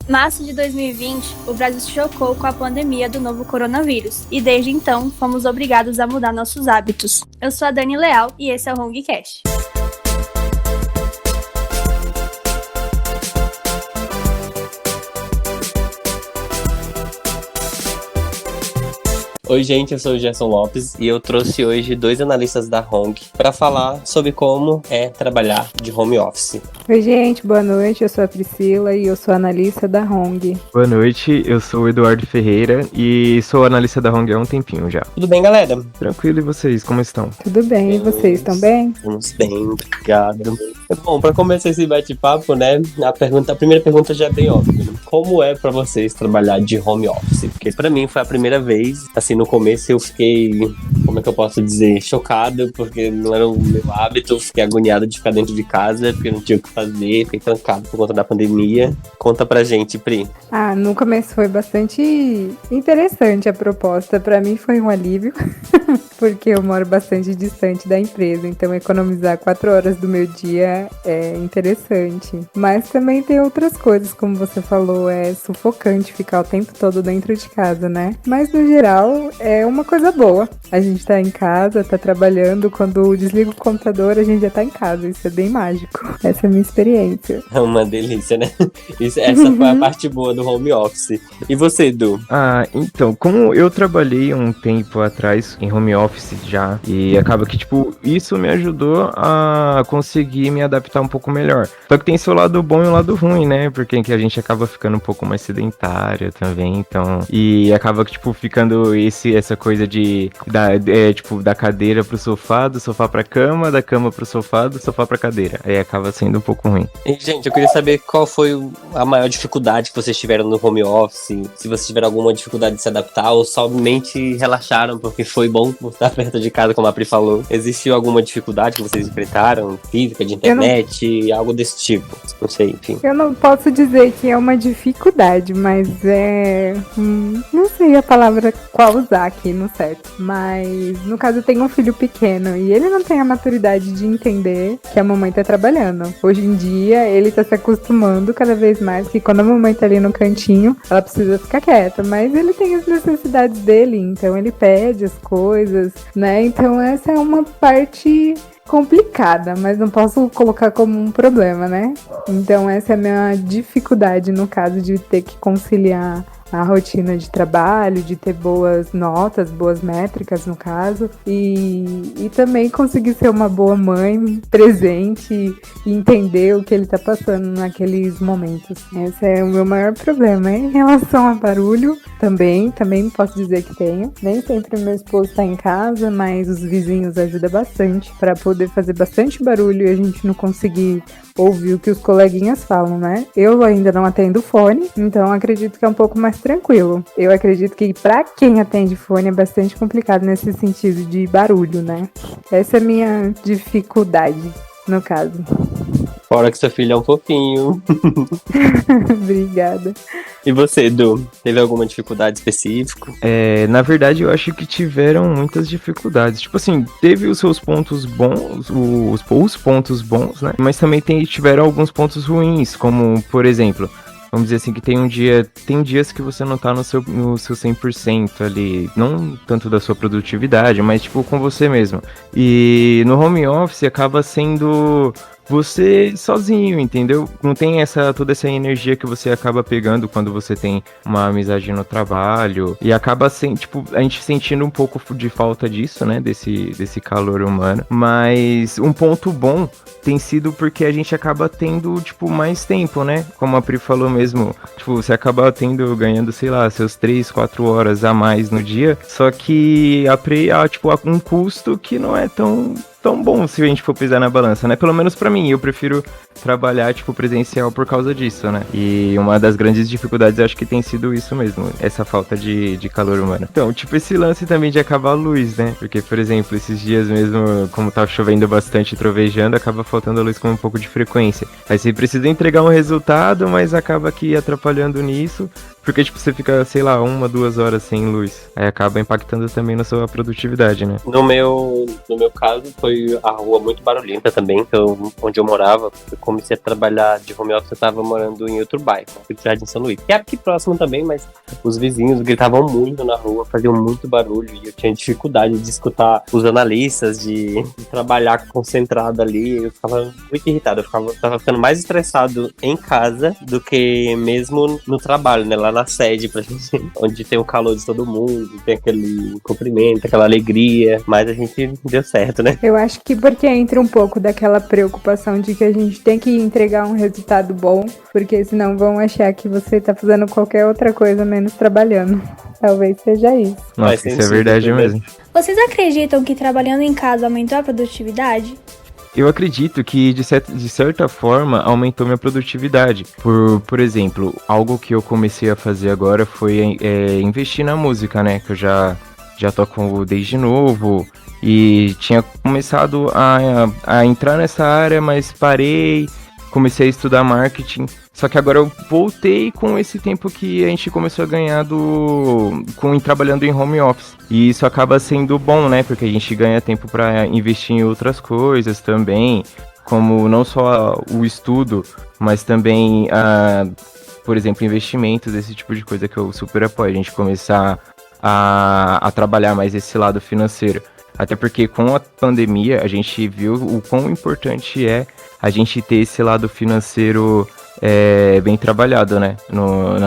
Março de 2020, o Brasil se chocou com a pandemia do novo coronavírus, e desde então fomos obrigados a mudar nossos hábitos. Eu sou a Dani Leal e esse é o HongCast. Oi gente, eu sou o Gerson Lopes e eu trouxe hoje 2 analistas da Hong para falar sobre como é trabalhar de home office. Oi gente, boa noite, eu sou a Priscila e eu sou analista da Hong. Boa noite, eu sou o Eduardo Ferreira e sou analista da Hong há um tempinho já. Tudo bem, galera? Tranquilo, e vocês, como estão? Tudo bem, e vocês estão bem? Estamos bem, obrigado. Bom, para começar esse bate-papo, né, a primeira pergunta já é bem óbvia. Como é para vocês trabalhar de home office? Porque para mim foi a primeira vez, assim, no começo eu fiquei, como é que eu posso dizer, chocado, porque não era o meu hábito, fiquei agoniado de ficar dentro de casa, porque eu não tinha o que fazer, fiquei trancado por conta da pandemia. Conta pra gente, Pri. No começo foi bastante interessante a proposta, pra mim foi um alívio, porque eu moro bastante distante da empresa, então economizar 4 horas do meu dia é interessante. Mas também tem outras coisas, como você falou, é sufocante ficar o tempo todo dentro de casa, né? Mas no geral é uma coisa boa. A gente tá em casa, tá trabalhando, quando desliga o computador a gente já tá em casa, isso é bem mágico. Essa é a minha experiência. É uma delícia, né? Essa foi a parte boa do home office. E você, Edu? Então, como eu trabalhei um tempo atrás em home office já, e acaba que, isso me ajudou a conseguir me adaptar um pouco melhor. Só que tem seu lado bom e o lado ruim, né? Porque a gente acaba ficando um pouco mais sedentária também, então... E acaba que, ficando essa coisa da cadeira pro sofá, do sofá pra cama, da cama pro sofá, do sofá pra cadeira. Aí acaba sendo um pouco ruim. E, gente, eu queria saber qual foi a maior dificuldade que vocês tiveram no home office, se vocês tiveram alguma dificuldade de se adaptar ou somente relaxaram porque foi bom estar perto de casa, como a Pri falou. Existiu alguma dificuldade que vocês enfrentaram? Física, de internet, algo desse tipo? Não sei, enfim. Eu não posso dizer que é uma dificuldade, mas não sei a palavra qual usar aqui no certo. Mas, no caso, eu tenho um filho pequeno e ele não tem a maturidade de entender que a mamãe tá trabalhando. Hoje em dia, ele tá se acostumando cada vez mais que quando a mamãe tá ali no cantinho, ela precisa ficar quieta. Mas ele tem as necessidades dele, então ele pede as coisas, né? Então essa é uma parte complicada, mas não posso colocar como um problema, né? Então essa é a minha dificuldade no caso de ter que conciliar a rotina de trabalho, de ter boas notas, boas métricas no caso, e também conseguir ser uma boa mãe, presente e entender o que ele tá passando naqueles momentos. Esse é o meu maior problema. Em relação a barulho, também posso dizer que tenho. Nem sempre meu esposo tá em casa, mas os vizinhos ajudam bastante para poder fazer bastante barulho e a gente não conseguir ouvir o que os coleguinhas falam, né? Eu ainda não atendo fone, então acredito que é um pouco mais tranquilo. Eu acredito que pra quem atende fone é bastante complicado nesse sentido de barulho, né? Essa é a minha dificuldade, no caso. Fora que seu filho é um fofinho. Obrigada. E você, Edu? Teve alguma dificuldade específica? Na verdade, eu acho que tiveram muitas dificuldades. Teve os seus pontos bons, os pontos bons, né? Mas também tiveram alguns pontos ruins, como, por exemplo... Vamos dizer assim, que tem dias que você não tá no seu 100% ali, não tanto da sua produtividade, mas com você mesmo. E no home office acaba sendo você sozinho, entendeu? Não tem toda essa energia que você acaba pegando quando você tem uma amizade no trabalho. E acaba a gente sentindo um pouco de falta disso, né? Desse calor humano. Mas um ponto bom tem sido porque a gente acaba tendo, mais tempo, né? Como a Pri falou mesmo, você acaba ganhando, sei lá, seus 3, 4 horas a mais no dia. Só que a um custo que não é tão bom se a gente for pisar na balança, né? Pelo menos pra mim, eu prefiro trabalhar, presencial por causa disso, né? E uma das grandes dificuldades, eu acho que tem sido isso mesmo, essa falta de calor humano. Então, esse lance também de acabar a luz, né? Porque, por exemplo, esses dias mesmo, como tá chovendo bastante e trovejando, acaba faltando a luz com um pouco de frequência. Aí você precisa entregar um resultado, mas acaba aqui atrapalhando nisso. Porque, tipo, você fica, sei lá, 1, 2 horas sem luz. Aí acaba impactando também na sua produtividade, né? No meu caso, foi a rua muito barulhenta também, então, onde eu morava, eu comecei a trabalhar de home office, eu tava morando em outro bairro, Jardim São Luís. Que é aqui próximo também, mas os vizinhos gritavam muito na rua, faziam muito barulho, e eu tinha dificuldade de escutar os analistas, de trabalhar concentrado ali, eu ficava muito irritado, tava ficando mais estressado em casa do que mesmo no trabalho, né, lá na sede, pra gente, onde tem o calor de todo mundo, tem aquele cumprimento, aquela alegria, mas a gente deu certo, né? Eu acho que porque entra um pouco daquela preocupação de que a gente tem que entregar um resultado bom, porque senão vão achar que você tá fazendo qualquer outra coisa menos trabalhando. Talvez seja isso. Nossa, isso é verdade mesmo. Vocês acreditam que trabalhando em casa aumentou a produtividade? Eu acredito que, de certa forma, aumentou minha produtividade. Por exemplo, algo que eu comecei a fazer agora foi investir na música, né? Que eu já toco desde novo e tinha começado a entrar nessa área, mas parei, comecei a estudar marketing. Só que agora eu voltei com esse tempo que a gente começou a ganhar trabalhando em home office. E isso acaba sendo bom, né? Porque a gente ganha tempo para investir em outras coisas também, como não só o estudo, mas também, por exemplo, investimentos, esse tipo de coisa que eu super apoio. A gente começar a trabalhar mais esse lado financeiro. Até porque com a pandemia a gente viu o quão importante é a gente ter esse lado financeiro bem trabalhado, né?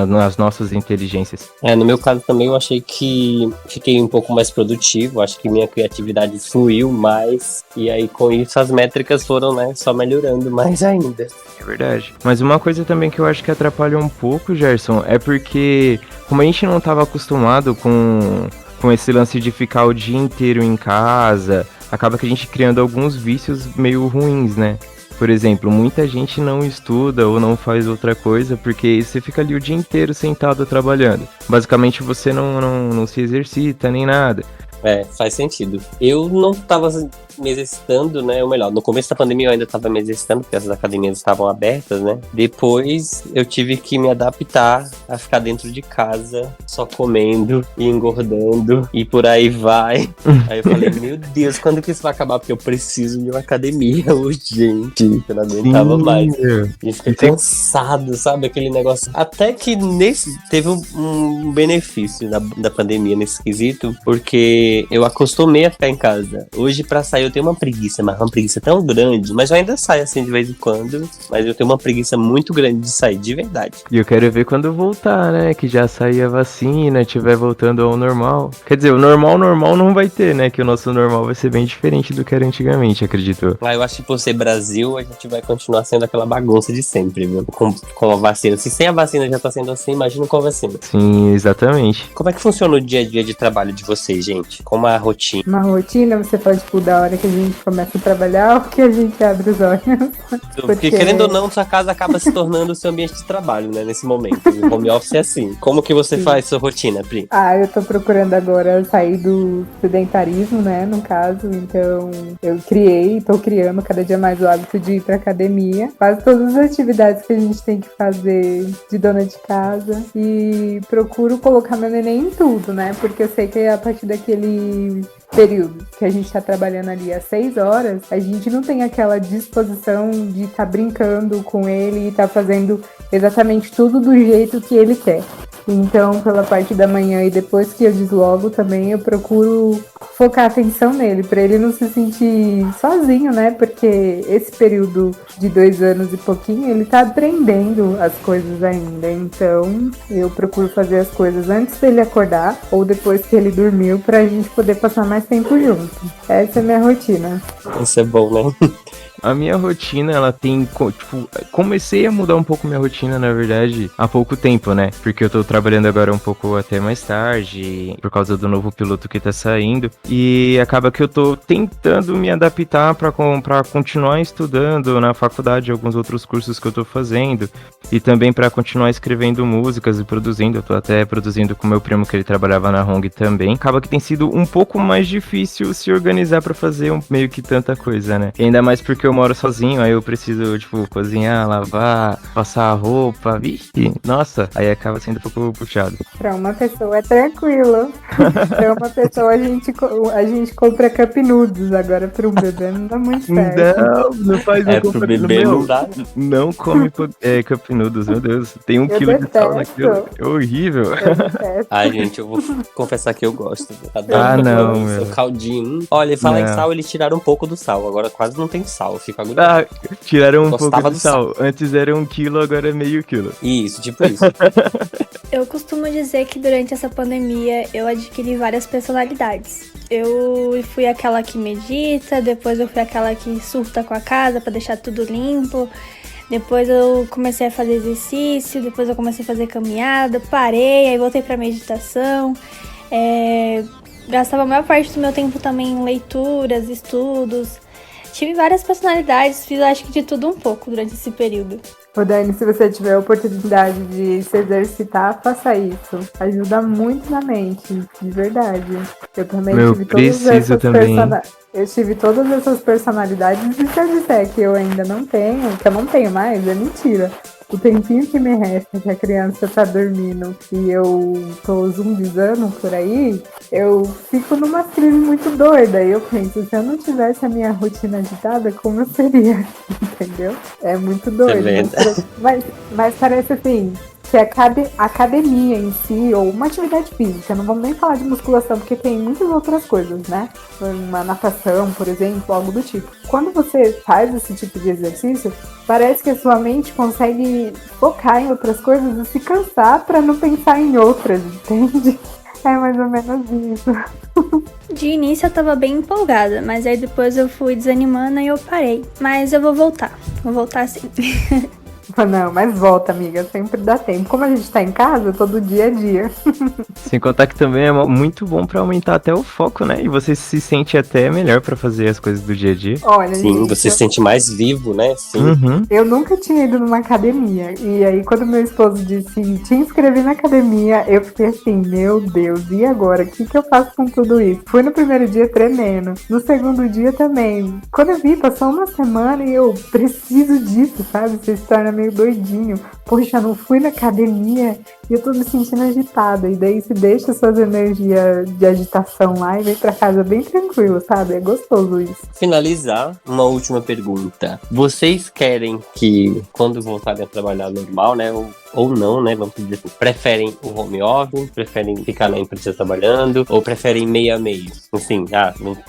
Nas nossas inteligências. No meu caso também eu achei que fiquei um pouco mais produtivo, acho que minha criatividade fluiu mais, e aí com isso as métricas foram, né, só melhorando mais ainda. É verdade. Mas uma coisa também que eu acho que atrapalha um pouco, Gerson, é porque como a gente não estava acostumado com esse lance de ficar o dia inteiro em casa, acaba que a gente criando alguns vícios meio ruins, né? Por exemplo, muita gente não estuda ou não faz outra coisa porque você fica ali o dia inteiro sentado trabalhando. Basicamente você não se exercita nem nada. Faz sentido. Eu não tava me exercitando, né? Ou melhor, no começo da pandemia eu ainda tava me exercitando, porque as academias estavam abertas, né? Depois eu tive que me adaptar a ficar dentro de casa, só comendo e engordando, e por aí vai. Aí eu falei, meu Deus, quando que isso vai acabar? Porque eu preciso de uma academia urgente. Eu não aguentava mais. E fiquei cansado, sabe? Aquele negócio. Até que teve um benefício da pandemia nesse quesito, porque eu acostumei a ficar em casa. Hoje, pra sair, eu tenho uma preguiça, mas uma preguiça tão grande. Mas eu ainda saio assim de vez em quando. Mas eu tenho uma preguiça muito grande de sair, de verdade. E eu quero ver quando voltar, né? Que já sair a vacina, estiver voltando ao normal. Quer dizer, o normal não vai ter, né? Que o nosso normal vai ser bem diferente do que era antigamente, acredito. Eu acho que por ser Brasil, a gente vai continuar sendo aquela bagunça de sempre, viu? Com a vacina. Se sem a vacina já tá sendo assim, imagina com a vacina. Sim, exatamente. Como é que funciona o dia a dia de trabalho de vocês, gente? Como a rotina? Uma rotina, você pode mudar a hora que a gente começa a trabalhar ou que a gente abre os olhos. Porque querendo ou não, sua casa acaba se tornando o seu ambiente de trabalho, né? Nesse momento. O home office é assim. Como que você faz sua rotina, Pri? Eu tô procurando agora sair do sedentarismo, né? No caso, então eu tô criando cada dia mais o hábito de ir pra academia. Faço todas as atividades que a gente tem que fazer de dona de casa e procuro colocar meu neném em tudo, né? Porque eu sei que a partir daquele período que a gente tá trabalhando ali às 6 horas, a gente não tem aquela disposição de estar brincando com ele e tá fazendo exatamente tudo do jeito que ele quer. Então, pela parte da manhã e depois que eu deslogo também, eu procuro focar a atenção nele, pra ele não se sentir sozinho, né? Porque esse período de 2 anos e pouquinho, ele tá aprendendo as coisas ainda. Então, eu procuro fazer as coisas antes dele acordar ou depois que ele dormiu, pra gente poder passar mais tempo junto. Essa é a minha rotina. Isso é bom, né? A minha rotina, ela tem, comecei a mudar um pouco minha rotina, na verdade, há pouco tempo, né? Porque eu tô trabalhando agora um pouco até mais tarde, por causa do novo piloto que tá saindo, e acaba que eu tô tentando me adaptar pra continuar estudando na faculdade, alguns outros cursos que eu tô fazendo, e também pra continuar escrevendo músicas e produzindo. Eu tô até produzindo com meu primo, que ele trabalhava na Hong também. Acaba que tem sido um pouco mais difícil se organizar pra fazer meio que tanta coisa, né? E ainda mais porque porque eu moro sozinho, aí eu preciso, tipo, cozinhar, lavar, passar a roupa, vixe, nossa, aí acaba sendo um pouco puxado. Pra uma pessoa é tranquilo. Pra uma pessoa a gente compra cup noodles, agora pra um bebê não dá muito certo. Não faz É, pro bebê não dá. Não come cup noodles, meu Deus. Tem 1 Eu quilo de sal detesto. naquilo. É horrível. Eu detesto. Ai, gente, eu vou confessar que eu gosto. Adoro Ah, não, o meu. seu caldinho. Olha, fala em Não. sal, eles tiraram um pouco do sal. Agora quase não tem sal. Eu fico agoniado. Ah, tiraram um Gostava pouco do de sal. Antes era 1 quilo, agora é meio quilo. Isso, tipo isso. Eu costumo dizer que durante essa pandemia eu adquiri várias personalidades. Eu fui aquela que medita, depois eu fui aquela que surta com a casa pra deixar tudo limpo. Depois eu comecei a fazer exercício, depois eu comecei a fazer caminhada, parei, aí voltei pra meditação. Gastava a maior parte do meu tempo também em leituras, estudos. Tive várias personalidades, fiz acho que de tudo um pouco durante esse período. Ô Dani, se você tiver a oportunidade de se exercitar, faça isso. Ajuda muito na mente, de verdade. Eu também tive todas essas Eu tive todas essas personalidades e se eu disser que eu ainda não tenho, que eu não tenho mais, é mentira. O tempinho que me resta, que a criança tá dormindo e eu tô zumbizando por aí, eu fico numa crise muito doida. E eu penso, se eu não tivesse a minha rotina agitada, como eu seria? Entendeu? É muito doido. Mas parece assim, que a academia em si, ou uma atividade física, não vamos nem falar de musculação, porque tem muitas outras coisas, né? Uma natação, por exemplo, algo do tipo. Quando você faz esse tipo de exercício, parece que a sua mente consegue focar em outras coisas e se cansar para não pensar em outras, entende? É mais ou menos isso. De início eu tava bem empolgada, mas aí depois eu fui desanimando e eu parei. Mas eu vou voltar sim. Não, mas volta, amiga, sempre dá tempo. Como a gente tá em casa, todo dia é dia. Sem contar que também é muito bom pra aumentar até o foco, né? E você se sente até melhor pra fazer as coisas do dia a dia. Olha, Sim, gente, você se sente mais vivo, né? Sim. Uhum. eu nunca tinha ido numa academia. E aí, quando meu esposo disse, te inscrevi na academia, eu fiquei assim, meu Deus, e agora? O que eu faço com tudo isso? Fui no primeiro dia tremendo. No segundo dia também. Quando eu vi, passou uma semana e eu preciso disso, sabe? Você se torna meio doidinho. Poxa, não fui na academia e eu tô me sentindo agitada. E daí se deixa suas energias de agitação lá e vem pra casa bem tranquilo, sabe? É gostoso isso. Finalizar, uma última pergunta. Vocês querem que, quando voltarem a trabalhar normal, né? Ou não, né? Vamos dizer assim, preferem o home office, preferem ficar na empresa trabalhando, ou preferem meio a meio? Assim,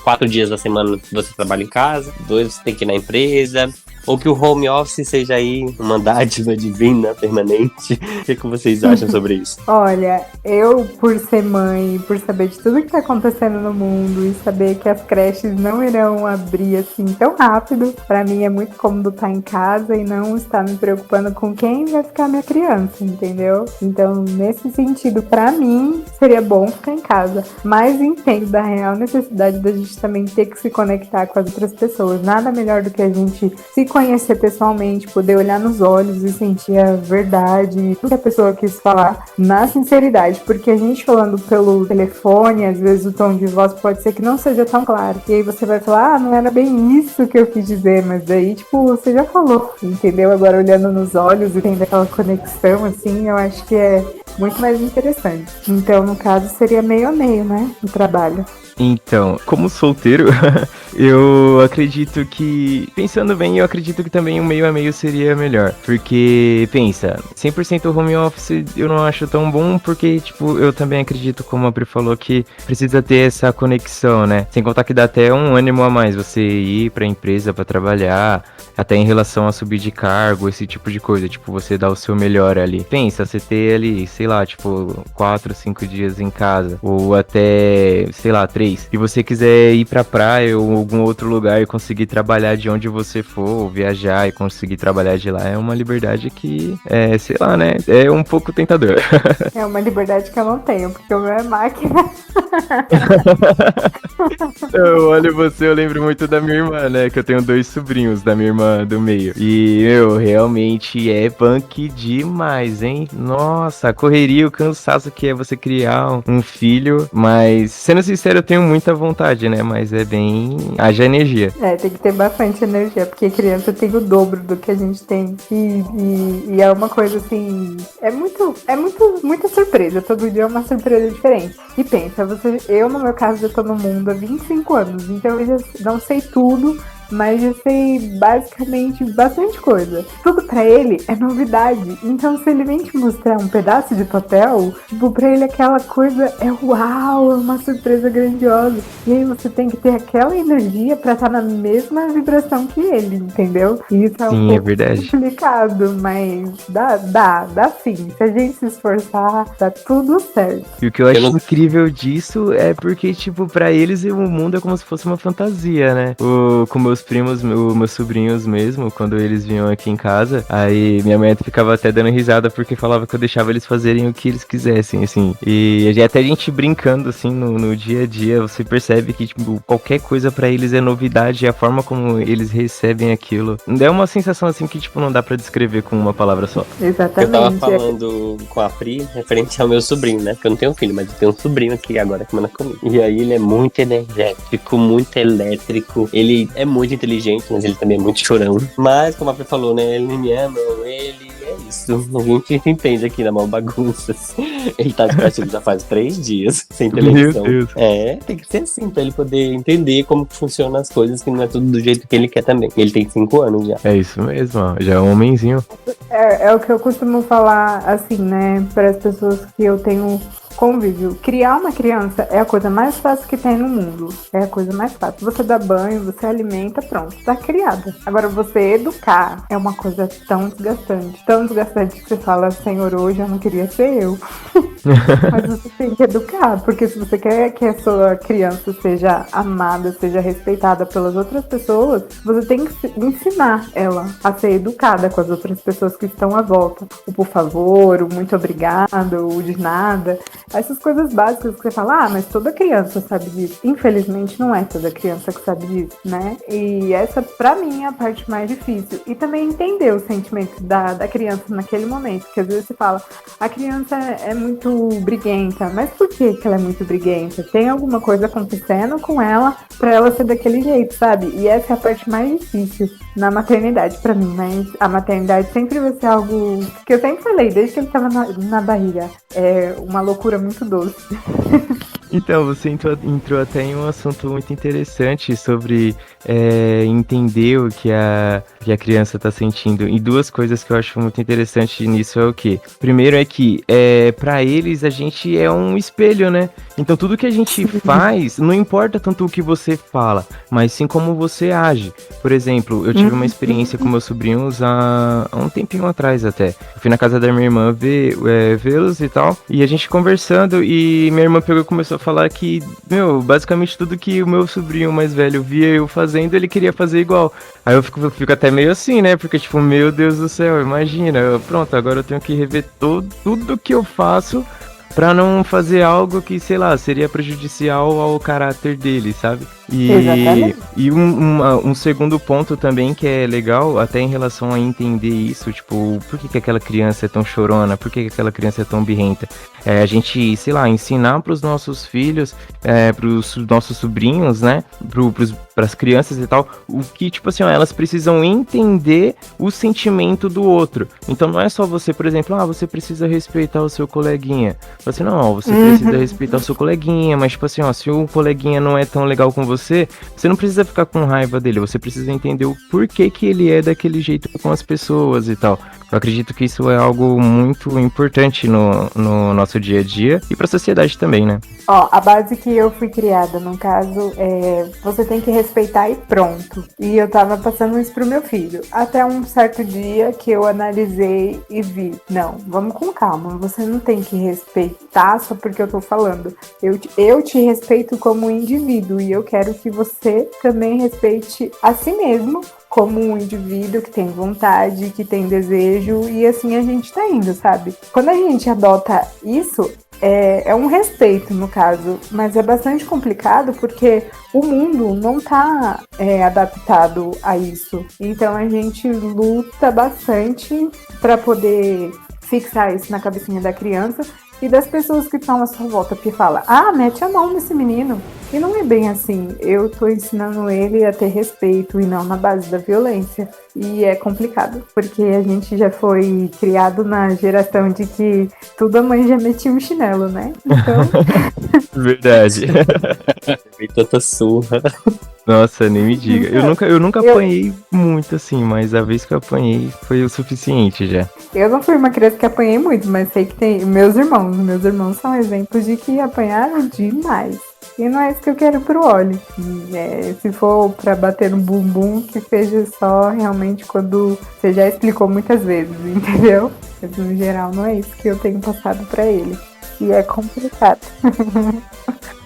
4 dias da semana você trabalha em casa, 2 você tem que ir na empresa, ou que o home office seja aí uma dádiva divina, permanente. O que vocês acham sobre isso? Olha, eu, por ser mãe, por saber de tudo que tá acontecendo no mundo e saber que as creches não irão abrir assim tão rápido, pra mim é muito cômodo estar em casa e não estar me preocupando com quem vai ficar minha criança, entendeu? Então, nesse sentido, pra mim, seria bom ficar em casa. Mas entendo da real necessidade da gente também ter que se conectar com as outras pessoas. Nada melhor do que a gente se conhecer pessoalmente, poder olhar nos olhos e sentir a verdade, tudo que a pessoa quis falar, na sinceridade, porque a gente falando pelo telefone, às vezes o tom de voz pode ser que não seja tão claro, e aí você vai falar, não era bem isso que eu quis dizer, mas daí, tipo, você já falou, entendeu? Agora olhando nos olhos e tendo aquela conexão, assim, eu acho que é muito mais interessante. Então, no caso, seria meio a meio, né, o trabalho. Então, como solteiro, eu acredito que, pensando bem, eu acredito que também um meio a meio seria melhor. Porque, pensa, 100% home office eu não acho tão bom, porque, tipo, eu também acredito, como a Pri falou, que precisa ter essa conexão, né? Sem contar que dá até um ânimo a mais você ir pra empresa pra trabalhar, até em relação a subir de cargo, esse tipo de coisa, tipo, você dá o seu melhor ali. Pensa, você ter ali, sei lá, tipo, 4, 5 dias em casa, ou até, sei lá, 3. Se você quiser ir pra praia ou algum outro lugar e conseguir trabalhar de onde você for, ou viajar e conseguir trabalhar de lá, é uma liberdade que, sei lá, né, é um pouco tentador. É uma liberdade que eu não tenho, porque o meu é máquina. Eu olho você, eu lembro muito da minha irmã, né, que eu tenho 2 sobrinhos da minha irmã do meio. E, realmente é punk demais, hein? Nossa, a correria, o cansaço que é você criar um filho. Mas, sendo sincero, eu tenho tenho muita vontade, né? Mas é bem... haja energia. Tem que ter bastante energia, porque criança tem o dobro do que a gente tem. E é uma coisa assim, muita surpresa. Todo dia é uma surpresa diferente. E pensa, eu no meu caso já tô no mundo há 25 anos, então eu já não sei tudo, mas eu sei basicamente bastante coisa. Tudo pra ele é novidade. Então se ele vem te mostrar um pedaço de papel, tipo, pra ele aquela coisa é uau, é uma surpresa grandiosa. E aí você tem que ter aquela energia pra estar na mesma vibração que ele, entendeu? E isso é Sim, um é pouco verdade. complicado, mas dá sim. Se a gente se esforçar, dá tudo certo. E o que eu acho incrível disso é porque, tipo, pra eles o mundo é como se fosse uma fantasia, né? Com meus primos, meus sobrinhos mesmo, quando eles vinham aqui em casa, aí minha mãe ficava até dando risada porque falava que eu deixava eles fazerem o que eles quisessem, assim. E até a gente brincando, assim, no dia a dia, você percebe que, tipo, qualquer coisa pra eles é novidade e a forma como eles recebem aquilo. É uma sensação, assim, que, tipo, não dá pra descrever com uma palavra só. Exatamente. Eu tava falando com a Pri referente ao meu sobrinho, né? Porque eu não tenho filho, mas eu tenho um sobrinho aqui agora que mora comigo. E aí ele é muito energético, muito elétrico. Ele é muito inteligente, mas ele também é muito chorão. Mas, como a Pri falou, né? Ele me ama, ele é isso. A gente entende aqui na mão bagunças. Ele tá de castigo já faz 3 dias, sem televisão. Meu Deus. Tem que ser assim, pra ele poder entender como que funcionam as coisas, que não é tudo do jeito que ele quer também. Ele tem 5 anos já. É isso mesmo, ó. Já é um homenzinho. É o que eu costumo falar, assim, né, para as pessoas que eu tenho convívio. Criar uma criança é a coisa mais fácil que tem no mundo. É a coisa mais fácil. Você dá banho, você alimenta, pronto, tá criada. Agora, você educar é uma coisa tão desgastante que você fala, Senhor, hoje eu não queria ser eu. Mas você tem que educar, porque se você quer que a sua criança seja amada, seja respeitada pelas outras pessoas, você tem que ensinar ela a ser educada com as outras pessoas que estão à volta. O por favor, o muito obrigado, o de nada. Essas coisas básicas que você fala, mas toda criança sabe disso. Infelizmente, não é toda criança que sabe disso, né? E essa, pra mim, é a parte mais difícil. E também entender o sentimento da criança naquele momento. Porque às vezes você fala, a criança é muito briguenta. Mas por que ela é muito briguenta? Tem alguma coisa acontecendo com ela pra ela ser daquele jeito, sabe? E essa é a parte mais difícil na maternidade pra mim. Mas a maternidade sempre vai ser algo que eu sempre falei, desde que ele tava na barriga. É uma loucura muito doce. Então, você entrou até em um assunto muito interessante sobre entender o que a criança está sentindo. E 2 coisas que eu acho muito interessante nisso é o quê? Primeiro é que, para eles, a gente é um espelho, né? Então, tudo que a gente faz, não importa tanto o que você fala, mas sim como você age. Por exemplo, eu tive uma experiência com meus sobrinhos há um tempinho atrás até. Eu fui na casa da minha irmã vê-los e tal, e a gente conversando, e minha irmã pegou e começou a falar que, basicamente tudo que o meu sobrinho mais velho via eu fazendo, ele queria fazer igual. Aí eu fico até meio assim, né? Porque, tipo, meu Deus do céu, imagina. Pronto, agora eu tenho que rever tudo que eu faço pra não fazer algo que, sei lá, seria prejudicial ao caráter dele, sabe? E um segundo ponto também que é legal, até em relação a entender isso, tipo, por que aquela criança é tão chorona, por que aquela criança é tão birrenta? A gente, sei lá, ensinar pros nossos filhos, pros nossos sobrinhos, né, pras crianças e tal, o que, tipo assim, ó, elas precisam entender o sentimento do outro. Então não é só você, por exemplo, você precisa respeitar o seu coleguinha. Assim, não, você precisa respeitar o seu coleguinha, mas, tipo assim, ó, se o coleguinha não é tão legal com você não precisa ficar com raiva dele, você precisa entender o porquê que ele é daquele jeito com as pessoas e tal. Eu acredito que isso é algo muito importante no nosso dia a dia e pra sociedade também, né? A base que eu fui criada, no caso, você tem que respeitar e pronto. E eu tava passando isso pro meu filho. Até um certo dia que eu analisei e vi, não, vamos com calma, você não tem que respeitar só porque eu tô falando. Eu te respeito como indivíduo e eu quero que você também respeite a si mesmo como um indivíduo que tem vontade, que tem desejo, e assim a gente tá indo, sabe? Quando a gente adota isso, é um respeito, no caso, mas é bastante complicado porque o mundo não tá adaptado a isso. Então a gente luta bastante para poder fixar isso na cabecinha da criança e das pessoas que estão à sua volta, porque fala, mete a mão nesse menino, E não é bem assim. Eu tô ensinando ele a ter respeito e não na base da violência. E é complicado, porque a gente já foi criado na geração de que tudo a mãe já metia um chinelo, né? Então, Verdade. Tem tanta surra. Nossa, nem me diga. Eu nunca apanhei muito assim, mas a vez que eu apanhei foi o suficiente já. eu não fui uma criança que apanhei muito, mas sei que tem meus irmãos são exemplos de que apanharam demais. E não é isso que eu quero pro Oli. Se for pra bater no bumbum, que seja só realmente quando você já explicou muitas vezes, entendeu? Mas no geral não é isso que eu tenho passado pra ele. E é complicado.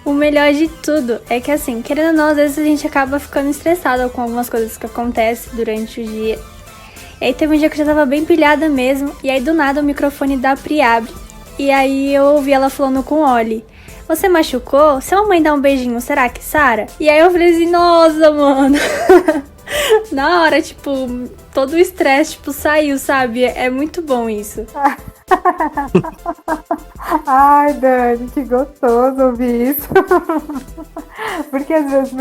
O melhor de tudo é que, assim, querendo ou não, às vezes a gente acaba ficando estressado com algumas coisas que acontecem durante o dia. E aí teve um dia que eu já tava bem pilhada mesmo, e aí do nada o microfone da Pri abre. E aí eu ouvi ela falando com o Oli. Você machucou? Se a mamãe dá um beijinho, será que sara? E aí eu falei assim, nossa, mano. Na hora, tipo, todo o estresse, tipo, saiu, sabe? É muito bom isso. Ai, Dani, que gostoso ouvir isso. Porque às vezes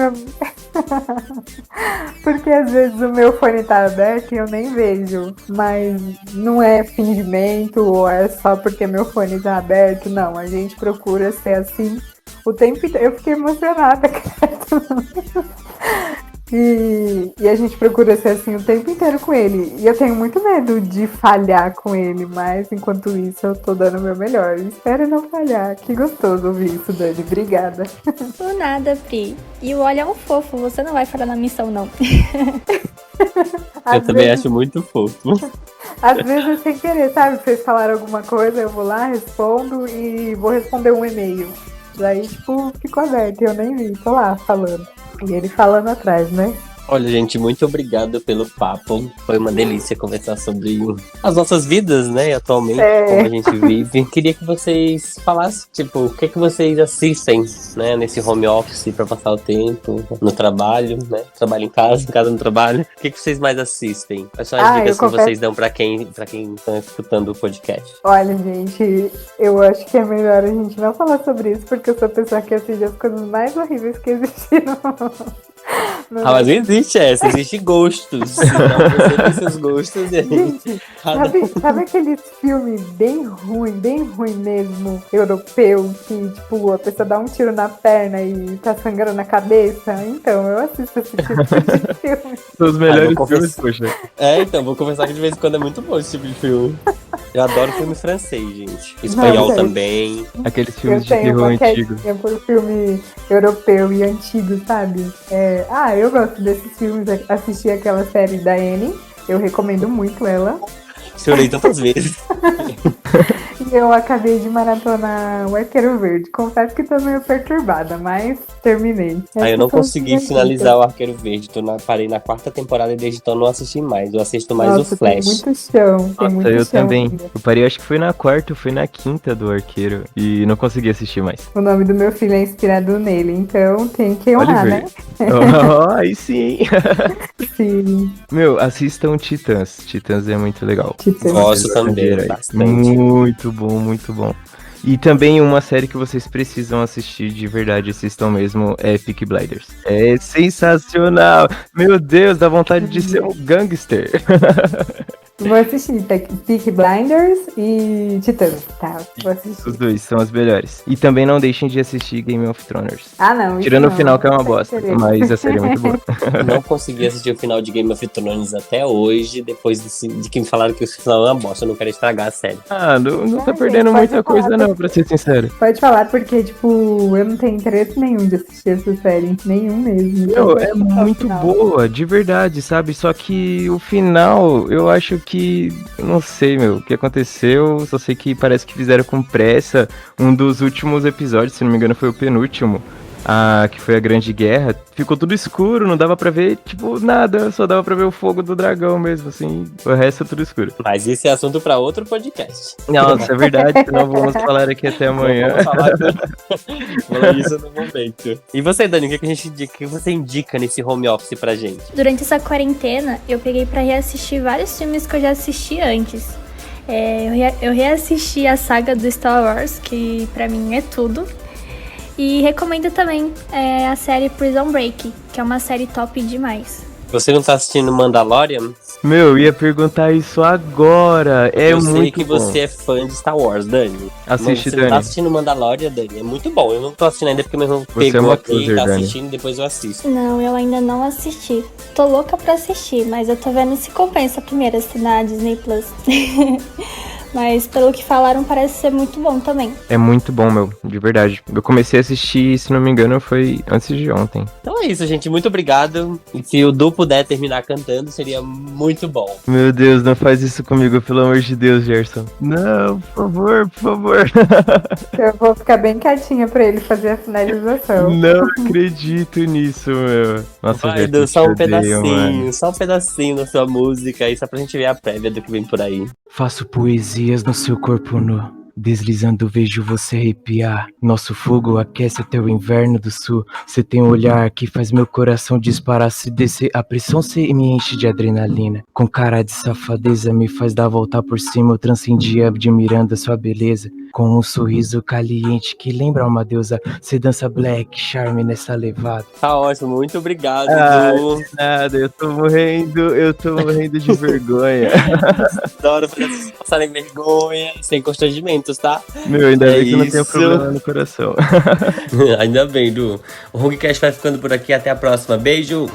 Porque às vezes o meu fone tá aberto e eu nem vejo. Mas não é fingimento ou é só porque meu fone tá aberto. Não, a gente procura ser assim o tempo inteiro. Eu fiquei emocionada, cara. E a gente procura ser assim o tempo inteiro com ele. E eu tenho muito medo de falhar com ele, mas enquanto isso eu tô dando o meu melhor. Espero não falhar. Que gostoso ouvir isso, Dani. Obrigada. Por nada, Pri. E o Oli é um fofo, você não vai falhar na missão, não. Eu também acho muito fofo. Às vezes é sem querer, sabe? Vocês falaram alguma coisa, eu vou lá, respondo e vou responder um e-mail. Daí, tipo, ficou aberto e eu nem vi. Tô lá falando. E ele falando atrás, né? Olha, gente, muito obrigado pelo papo. Foi uma delícia conversar sobre as nossas vidas, né, atualmente, como a gente vive. Queria que vocês falassem, tipo, o que vocês assistem, né, nesse home office pra passar o tempo, no trabalho, né, trabalho em casa no trabalho. O que vocês mais assistem? Quais são as dicas que vocês dão pra quem tá escutando o podcast? Olha, gente, eu acho que é melhor a gente não falar sobre isso, porque eu sou a pessoa que assiste as coisas mais horríveis que existiram. Mas não existe essa, existe gostos. Então você tem seus gostos e a gente... Sabe aqueles filmes bem ruim mesmo, europeu, que tipo, a pessoa dá um tiro na perna e tá sangrando a cabeça? Então, eu assisto esse tipo de filme. São os melhores filmes, poxa. Então, vou confessar que de vez em quando é muito bom esse tipo de filme. Eu adoro filme francês, gente. Espanhol também. Aqueles filmes de terror antigo. Eu por filme europeu e antigo, sabe? Eu gosto desses filmes. Assisti aquela série da Annie. Eu recomendo muito ela. Chorei tantas vezes. E eu acabei de maratonar o Arqueiro Verde. Confesso que tô meio perturbada, mas terminei. Eu não consegui finalizar o Arqueiro Verde. Parei na 4ª temporada e desde então não assisti mais. Eu assisto mais o Flash. Tem muito chão. Eu também. Ainda. Eu parei, acho que foi na 4ª, foi na 5ª do Arqueiro. E não consegui assistir mais. O nome do meu filho é inspirado nele, então tem que honrar, né? Aí sim. Sim. Meu, assistam Titãs. Titãs é muito legal. Gosto também, bastante. Muito bom, muito bom. E também uma série que vocês precisam assistir de verdade, assistam mesmo, é Peaky Blinders. É sensacional! Meu Deus, dá vontade de ser um gangster. Vou assistir Peaky Blinders e Titãs, tá? Vou assistir. Os dois são as melhores. E também não deixem de assistir Game of Thrones. Não. Tirando o final, que é uma bosta, mas a série é muito boa. Não consegui assistir o final de Game of Thrones até hoje, depois de que me falaram que o final é uma bosta. Eu não quero estragar a série. Não tá perdendo muita coisa não, pra ser sincero. Pode falar, porque, tipo, eu não tenho interesse nenhum de assistir essa série. Nenhum mesmo. É muito boa, de verdade, sabe? Só que o final, eu acho que... Não sei, o que aconteceu. Só sei que parece que fizeram com pressa. Um dos últimos episódios, se não me engano, foi o penúltimo. Que foi a Grande Guerra. Ficou tudo escuro, não dava pra ver, tipo, nada. Só dava pra ver o fogo do dragão mesmo, assim. O resto é tudo escuro. Mas esse é assunto pra outro podcast. Nossa, é verdade. Senão vamos falar aqui até amanhã. Falar isso no momento. E você, Dani, o que você indica nesse home office pra gente? Durante essa quarentena, eu peguei pra reassistir vários filmes que eu já assisti antes. Eu reassisti a saga do Star Wars, que pra mim é tudo. E recomendo também a série Prison Break, que é uma série top demais. Você não tá assistindo Mandalorian? Meu, ia perguntar isso agora. É eu muito sei que bom. você é fã de Star Wars, Dani. Assiste, Você Dani. não tá assistindo Mandalorian, Dani. É muito bom. Eu não tô assistindo ainda porque meu irmão Você é pegou uma aqui, poser, tá Dani. assistindo e depois eu assisto. Não, eu ainda não assisti. Tô louca pra assistir, mas eu tô vendo se compensa primeiro assinar a Disney Plus. Mas pelo que falaram, parece ser muito bom também. É muito bom, meu, de verdade. Eu comecei a assistir, se não me engano, foi antes de ontem. Então é isso, gente. Muito obrigado. E se o Du puder terminar cantando, seria muito bom. Meu Deus, não faz isso comigo, pelo amor de Deus, Gerson. Não, por favor, por favor. Eu vou ficar bem quietinha pra ele fazer a finalização. Não acredito nisso, meu. Nossa, Vai, Gerson, Du, só te um odeio, pedacinho, mano. só um pedacinho da sua música aí, só pra gente ver a prévia do que vem por aí. Faço poesias no seu corpo nu. Deslizando vejo você arrepiar. Nosso fogo aquece até o inverno do sul. Você tem um olhar que faz meu coração disparar. Se descer a pressão, cê me enche de adrenalina. Com cara de safadeza me faz dar a volta por cima. Eu transcendi admirando a sua beleza. Com um sorriso caliente que lembra uma deusa. Cê dança black charme nessa levada. Tá ótimo, muito obrigado, Ah, Du. Nada, eu tô morrendo de vergonha. Adoro fazer vocês passarem vergonha, sem constrangimentos, tá? Meu, ainda É bem que eu não tenho isso. problema no coração. Ainda bem, Du. O Rugcast vai ficando por aqui. Até a próxima. Beijo!